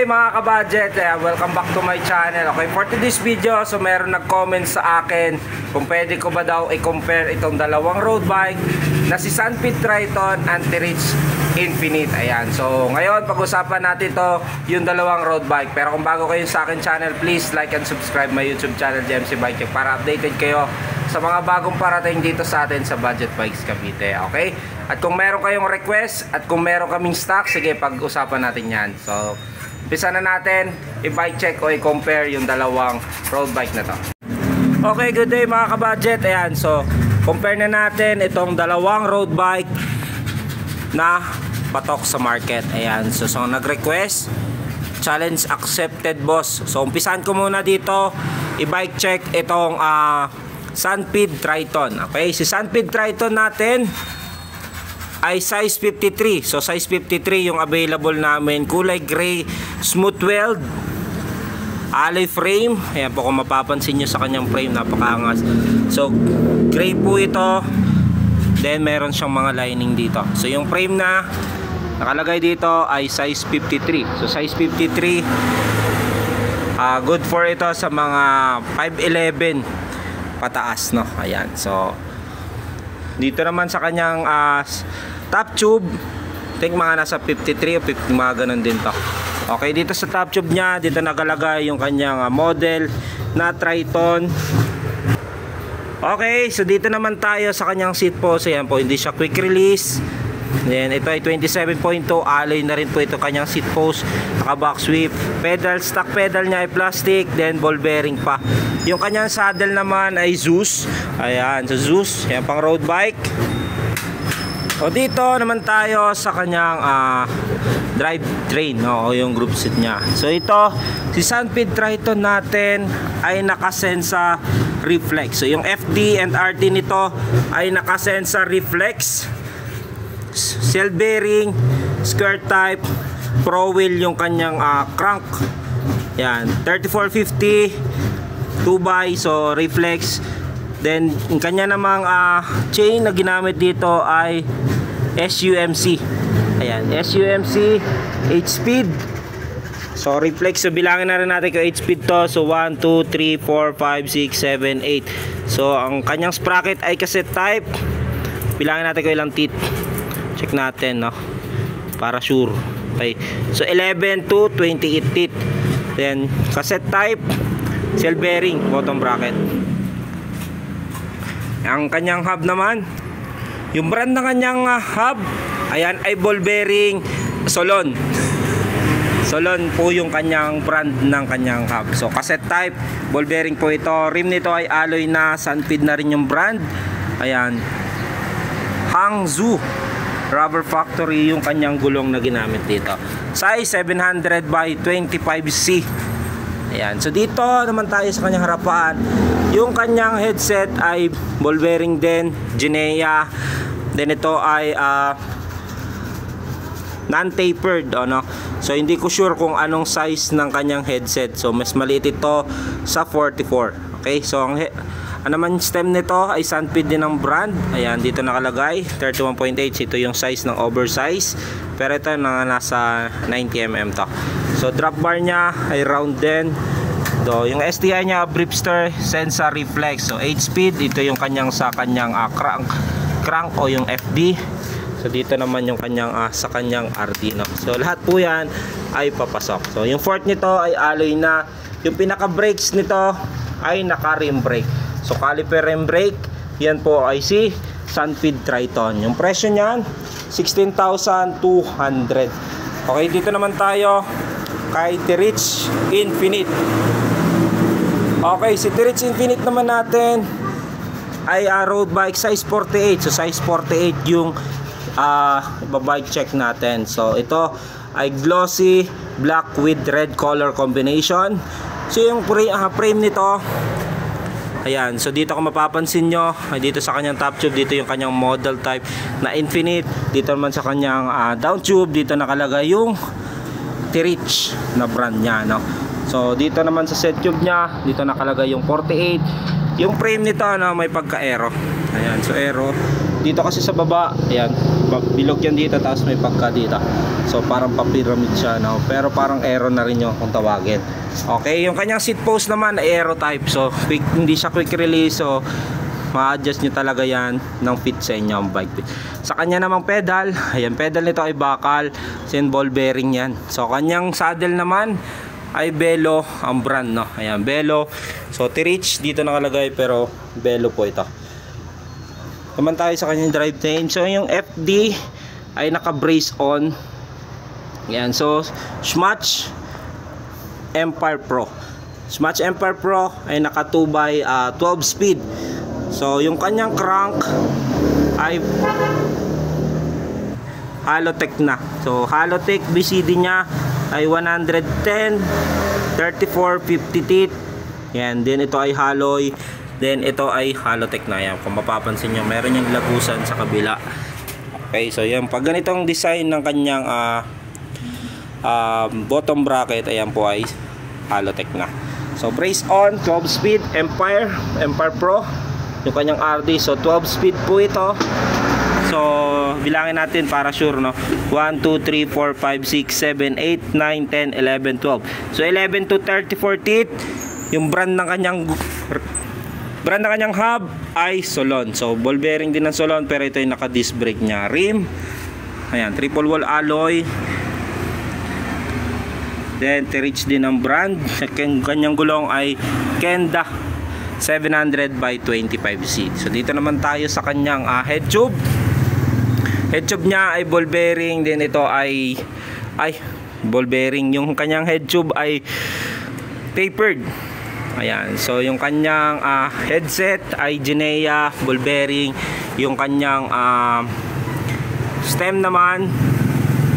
day mga kabudget, welcome back to my channel. Okay, for today's video, so meron nag-comment sa akin kung pwede ko ba daw i-compare itong dalawang road bike na si Sunpeed Triton Anti-Reach Infinite. Ayan, so ngayon pag-usapan natin to yung dalawang road bike. Pero kung bago kayo sa akin channel, please like and subscribe my YouTube channel JMC Bike Check para updated kayo sa mga bagong parating dito sa atin sa Budget Bikes Cavite. Okay? At kung meron kayong request at kung meron kaming stock, sige, pag-usapan natin yan. So, umpisa na natin i-bike check o i-compare yung dalawang road bike na to. Okay, good day mga kabudget. Ayan, so compare na natin itong dalawang road bike na patok sa market. Ayan, so nag-request, challenge accepted boss. So umpisan ko muna dito i-bike check itong Sunpeed Triton. Okay, si Sunpeed Triton natin ay size 53. So size 53 yung available namin. Kulay gray, smooth weld, alloy frame. Ayan po kung mapapansin nyo sa kanyang frame, napakaangas. So gray po ito. Then meron siyang mga lining dito. So yung frame na nakalagay dito ay size 53. So size 53, good for ito sa mga 5'11 pataas, no? Ayan, so dito naman sa kanyang top tube, think mga nasa 53 o 50, mga ganun din to. Okay, dito sa top tube nya, dito nakalagay yung kanyang model na Triton. Okay, so dito naman tayo sa kanyang seat post. Ayan po, hindi siya quick release. Then ito ay 27.2, alloy na rin po ito kanyang seat post, naka box whip, pedal, stock pedal nya ay plastic, then ball bearing pa. Yung kanyang saddle naman ay Zeus. Ayan, so Zeus, yan pang road bike. O dito naman tayo sa kanyang drivetrain, no, o yung group seat nya. So ito, si Sunpeed Triton natin ay nakasensa reflex. So yung FD and RT nito ay nakasensa reflex, cell bearing, skirt type, pro wheel yung kanyang crank. Yan, 3450 2x, so reflex. Then yung kanya namang chain na ginamit dito ay SUMC. Ayan, SUMC 8-speed. So reflex, so bilangin na rin natin kung 8-speed to. So 1, 2, 3, 4, 5, 6, 7, 8. So ang kanyang sprocket ay cassette type. Bilangin natin kung ilang teeth. Check natin, no, para sure. Okay, so 11 to 28 teeth. Then cassette type, cell bearing, bottom bracket. Ang kanyang hub naman, yung brand ng kanyang hub, ayan, ay ball bearing Solon. Solon po yung kanyang brand ng kanyang hub. So cassette type, ball bearing po ito. Rim nito ay alloy na, Sunpeed na rin yung brand. Ayan, Hangzhou Rubber Factory yung kanyang gulong na ginamit dito. Size 700 by 25C. Ayan, so dito naman tayo sa kanyang harapan. Yung kanyang headset ay ball bearing din, Ginea. Then ito ay non-tapered, ano. So hindi ko sure kung anong size ng kanyang headset. So mas maliit ito sa 44. Okay, so ang naman stem nito ay Sunpeed din ng brand. Ayan, dito nakalagay 31.8. Ito yung size ng oversize. Pero ito nasa 90mm to. So drop bar nya ay round din. So yung STI nya Bripster Sensa Reflex. So 8-speed. Ito yung kanyang sa kanyang crank o yung FD. So dito naman yung kanyang sa kanyang RT, no? So lahat po yan ay papasok. So yung fork nito ay alloy na. Yung pinaka brakes nito ay naka rim brake. So caliper rim brake, yan po ay si Sunpeed Triton. Yung presyo niyan 16,200. Okay, dito naman tayo kay T-Reach Infinite. Okay, si T-Reach Infinite naman natin ay road bike size 48. So size 48 yung bike check natin. So ito ay glossy black with red color combination. So yung frame nito, ayan, so dito kung mapapansin nyo, dito sa kanyang top tube, dito yung kanyang model type na Infinite. Dito naman sa kanyang down tube, dito nakalagay yung T-Reach na brand nya, no? So dito naman sa set tube nya, dito nakalagay yung 48. Yung frame nito, no, may pagka-aero. Ayan, so aero. dito kasi sa baba, ayan, bilog yan dito, tapos may pagka dito. So parang pa-pyramid siya, no? Pero parang aero na rin yung kung tawagin. Okay, yung kanyang seat post naman ay aero type. So hindi siya quick release, so ma-adjust nyo talaga yan ng fit sa inyo ang bike fit. Sa kanya namang pedal, ayan, pedal nito ay bakal, sin ball bearing yan. So kanyang saddle naman ay Belo ang brand, no? Ayan, Belo. So T-Reach dito nakalagay, pero Belo po ito. Naman tayo sa kanyang drive train. So yung FD ay naka-brace on. Ayan, so Shmatch Empire Pro. Shmatch Empire Pro ay naka 2x 12 speed. So yung kanyang crank ay Halotech na. So Halotech BCD niya ay 110 34 50 teeth. Yan, din ito ay Haloy. Then ito ay Halotech na. Yan, kung mapapansin nyo, meron yung lagusan sa kabila. Okay, so yan, pag ganitong design ng kanyang bottom bracket, ayan po ay Halotech na. So brace on, 12 speed Empire Pro yung kanyang RD. So 12 speed po ito. So bilangin natin para sure, no? 1, 2, 3, 4, 5, 6, 7, 8, 9, 10, 11, 12. So 11 to 34 teeth. Yung brand ng kanyang hub ay Solon. So ball bearing din ng Solon, pero ito yung naka disc brake niya. Rim, ayan, triple wall alloy. Then T-Reach din ang brand. Kanyang gulong ay Kenda 700 by 25C. So dito naman tayo sa kanyang head tube. Head tube niya ay ball bearing. Then ito ay ball bearing. Yung kanyang head tube ay tapered. Ayan, so yung kanyang headset ay Genea ball bearing. Yung kanyang stem naman,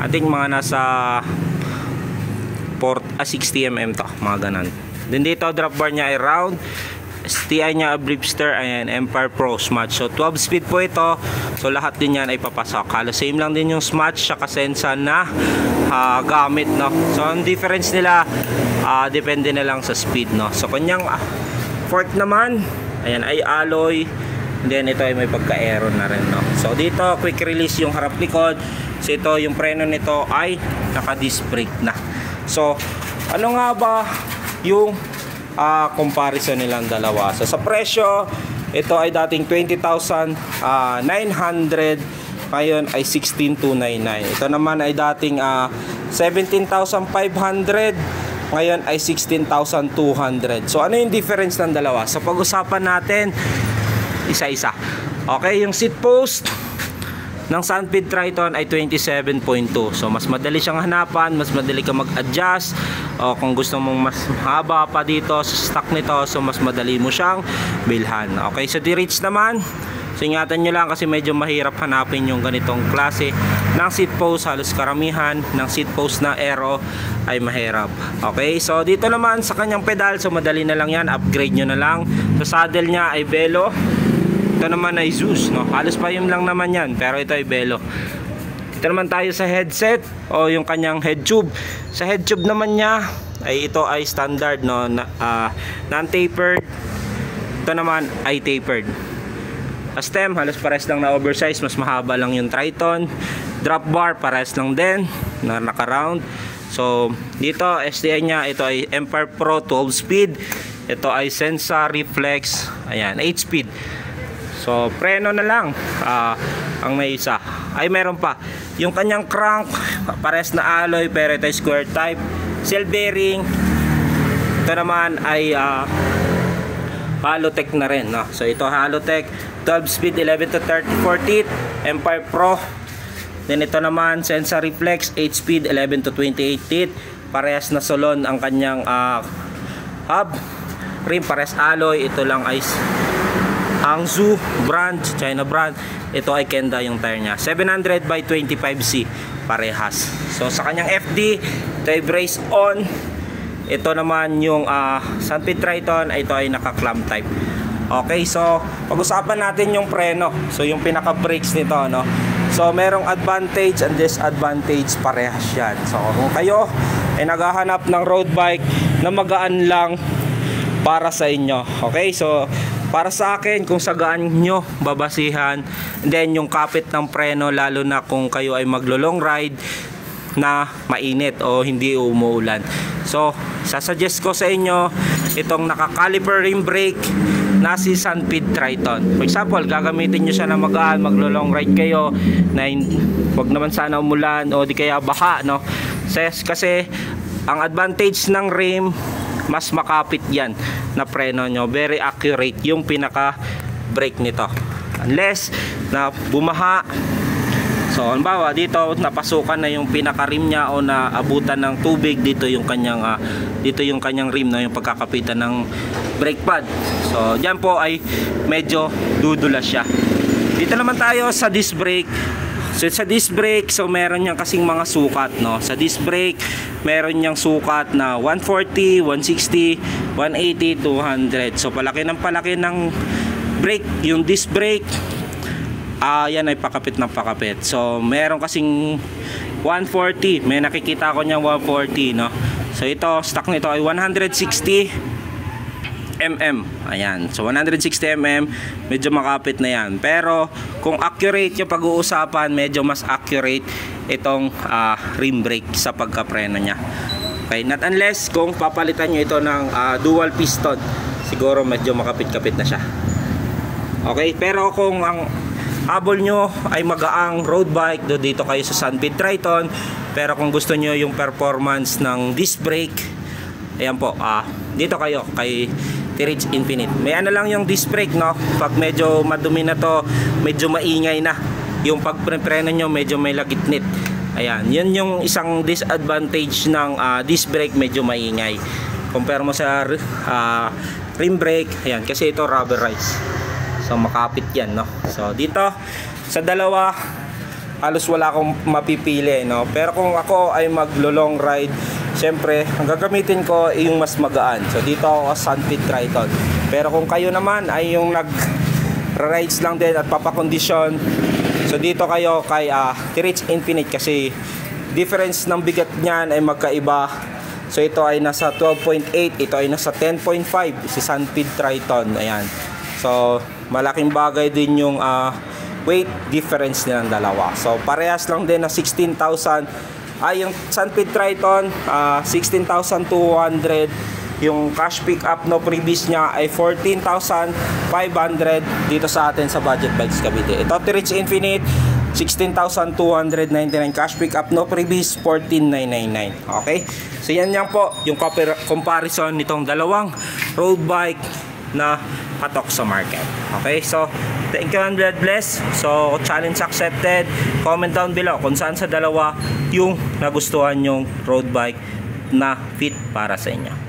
I think mga nasa 60mm to, mga ganon. Then dito drop bar niya ay round. STI niya Bripster, ayan, Empire Pro Smatch. So 12 speed po ito. So lahat din yan ay papasok. Halos same lang din yung Smatch sa Sensa na gamit, no? So ang difference nila, depende na lang sa speed, no? So kanyang fork naman, ayan, ay alloy. And then ito ay may pagka-aero na rin, no? So dito quick release yung harap likod. So ito yung preno nito ay naka-disc brake na. So ano nga ba yung comparison nilang dalawa? So sa presyo, ito ay dating 20,900, ngayon ay 16,299. Ito naman ay dating 17,500, ngayon ay 16,200. So ano yung difference ng dalawa? So pag-usapan natin isa-isa. Okay, yung seat post ng Sunpid Triton ay 27.2. So mas madali siyang hanapan, mas madali ka mag-adjust. O kung gusto mong mas mahaba pa dito sa stock nito, so mas madali mo siyang bilhan. Okay, so T-Reach naman, so ingatan nyo lang kasi medyo mahirap hanapin yung ganitong klase ng seat post. Halos karamihan ng seat post na aero ay mahirap. Okay, so dito naman sa kanyang pedal, so madali na lang yan, upgrade nyo na lang. So saddle niya ay Belo. Ito naman ay Zeus, no? Halos pa yun lang naman yan, pero ito ay Belo. Dito naman tayo sa headset o yung kanyang head tube. Sa head tube naman niya ay ito ay standard, no? Non-tapered. Ito naman ay tapered. Sa stem, halos pares lang na oversize, mas mahaba lang yung Triton. Drop bar, pares lang din na naka-round. So dito STI niya, ito ay Empire Pro 12 speed. Ito ay Sensa Reflex, ayan, 8 speed. So preno na lang ang may isa. Ay meron pa yung kanyang crank, pares na alloy, pero ito ay square type. Cell bearing, ito naman ay Halotech na rin, no? So ito Halotech 12 speed 11 to 34 teeth Empire Pro. Then ito naman Sensa Reflex 8 speed 11 to 28 teeth. Parehas na Solon ang kanyang hub. Rim pares alloy. Ito lang ay Hangzhou brand, China brand. Ito ay Kenda yung tire nya, 700 by 25C parehas. So sa kanyang FD, ito ay brace on. Ito naman yung Sunpid Triton, ito ay naka-clamp type. Okay, so pag-usapan natin yung preno. So yung pinaka-brakes nito, no? So merong advantage and disadvantage, parehas yan. So kung kayo ay naghahanap ng road bike na magaan lang para sa inyo, okay, so para sa akin, kung sagaan nyo babasihan, then yung kapit ng preno, lalo na kung kayo ay maglo-long ride na mainit o hindi umuulan. So, sasuggest ko sa inyo itong naka-caliper rim brake na si Sunpid Triton. For example, gagamitin nyo siya na magaan, maglo-long ride kayo na wag naman sana umulan o di kaya baha, no? Kasi ang advantage ng rim, mas makapit yan na preno nyo. Very accurate yung pinaka brake nito. Unless na bumaha, so halimbawa dito napasukan na yung pinaka rim niya o naabutan ng tubig, dito yung kanyang rim, no, yung pagkakapitan ng brake pad. So diyan po ay medyo dudulas siya. Dito naman tayo sa disc brake. So sa disc brake, so meron niyang kasing mga sukat, no. Sa disc brake, meron niyang sukat na 140, 160, 180, 200. So palaki ng brake, yung disc brake. Yan ay pakapit ng pakapit. So meron kasing 140, may nakikita ko niyang 140, no. So ito, stock nito ay 160 mm. Ayan. So 160 mm, medyo makapit na yan. Pero kung accurate yung pag-uusapan, medyo mas accurate itong rim brake sa pagkapreno niya. Okay, not unless kung papalitan nyo ito ng dual piston, siguro medyo makapit-kapit na siya. Okay, pero kung ang habol nyo ay magaang road bike, dito kayo sa Sunpid Triton. Pero kung gusto nyo yung performance ng disc brake, ayan po, dito kayo kay T-Reach Infinite. May ano lang yung disc brake, no? Pag medyo madumi na to, medyo maingay na yung pagpreno nyo, medyo may lagitnit. Ayan, yun yung isang disadvantage ng disc brake, medyo maingay compare mo sa rim brake. Ayan, kasi ito rubberized, so makapit yan, no? So dito sa dalawa halos wala akong mapipili, no? Pero kung ako ay maglo-long ride, siyempre ang gagamitin ko ay yung mas magaan. So dito ako sa Sunpid Triton. Pero kung kayo naman ay yung nag-rides lang din at papakondisyon, so dito kayo kay T-Reach Infinite, kasi difference ng bigat niyan ay magkaiba. So ito ay nasa 12.8, ito ay nasa 10.5 si Sunpid Triton. Ayan. So malaking bagay din yung weight difference nilang dalawa. So parehas lang din na 16,000. Yung Sunpid Triton 16,200. Yung cash pick up no previous niya ay 14,500 dito sa atin sa Budget Bikes Cavite. Ito T-Reach Infinite 16,299 cash pick up no previous 14,999. Okay? So yan po yung comparison nitong dalawang road bike na patok sa market. Okay, so thank you and God bless. So challenge accepted. Comment down below kung saan sa dalawa yung nagustuhan yung road bike na fit para sa inyo.